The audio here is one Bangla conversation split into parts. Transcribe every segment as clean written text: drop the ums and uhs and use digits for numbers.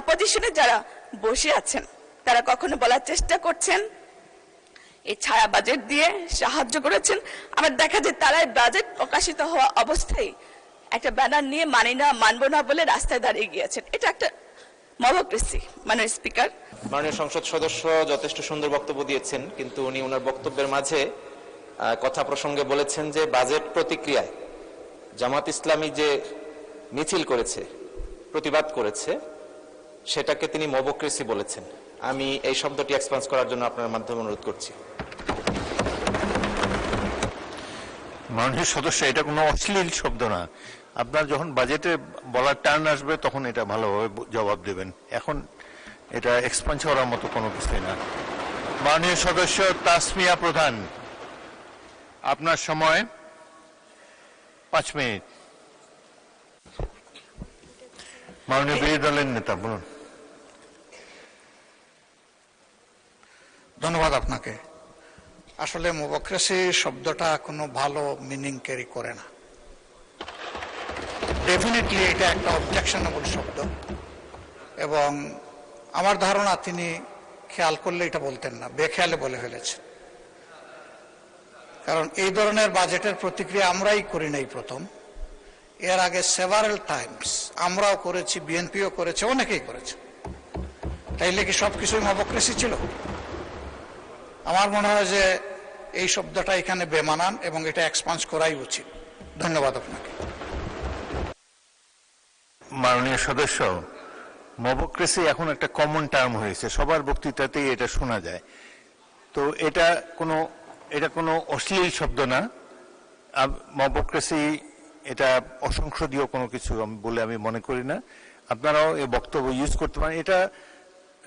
অপোজিশনে যারা বসে আছেন তারা কখনো বলার চেষ্টা করছেন এই ছায়া বাজেট দিয়ে সাহায্য করেছেন, আবার দেখা যায় তারা বাজেট প্রকাশিত হওয়া অবস্থায় একটা ব্যানার নিয়ে মানি না, মানবো না বলে রাস্তায় দাঁড়িয়ে গিয়েছেন। এটা একটা মবক্রেসি। মাননীয় স্পিকার, মাননীয় সংসদ সদস্য যথেষ্ট সুন্দর বক্তব্য দিয়েছেন, কিন্তু উনি ওনার বক্তব্যের মাঝে কথা প্রসঙ্গে বলেছেন যে বাজেট প্রতিক্রিয়ায় জামাত ইসলামী যে মিছিল করেছে, প্রতিবাদ করেছে, সেটাকে তিনি মবক্রেসি বলেছেন। আমি এই শব্দটি এক্সপান্স করার জন্য আপনার মাধ্যমে অনুরোধ করছি। মাননীয় সদস্য, এটা কোনো অশ্লীল শব্দ না। আপনার যখন বাজেটে বলার টার্ন আসবে তখন এটা ভালোভাবে জবাব দেবেন, এখন এটা এক্সপান্স করার মতো কোনো কিছুই না। মাননীয় সদস্য তাসমিয়া প্রধান, আপনার সময় 5 মিনিট। মাননীয় বিরোধী দলের নেতা বলুন। ধন্যবাদ আপনাকে। আসলে মবক্রেসি শব্দটা কোনো ভালো মিনিং ক্যারি করে না। ডেফিনেটলি এটা একটা অবজেকশনেবল শব্দ, এবং আমার ধারণা তিনি খেয়াল করলে এটা বলতেন না, বেখেয়ালে বলে ফেলেছেন। কারণ এই ধরনের বাজেটের প্রতিক্রিয়া আমরাই করি নাই প্রথম, এর আগে সেভারেল টাইমস আমরাও করেছি, বিএনপিও করেছে, অনেকেই করেছে। তাইলে কি সবকিছুই মবক্রেসি ছিল? আমার মনে হয় যে এই শব্দটা এখানে বেমানান এবং এটা এক্সপান্স করাই উচিত। ধন্যবাদ আপনাকে। মাননীয় সদস্য, মবক্রেসি এখন একটা কমন টার্ম হয়েছে, সবার বক্তৃতাতেই এটা শোনা যায়। তো এটা কোনো অশ্লীল শব্দ না। মবক্রেসি এটা অসংসদীয় কোনো কিছু বলে আমি মনে করি না। আপনারাও এই বক্তব্য ইউজ করতে পারেন। এটা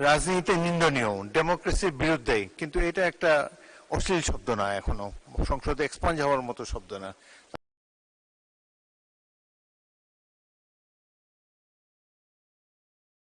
রাজনীতিতে নিন্দনীয়, ডেমোক্রেসির বিরুদ্ধে, কিন্তু এটা একটা অশ্লীল শব্দ না, এখনো সংসদে এক্সপান্স হওয়ার মতো শব্দ না।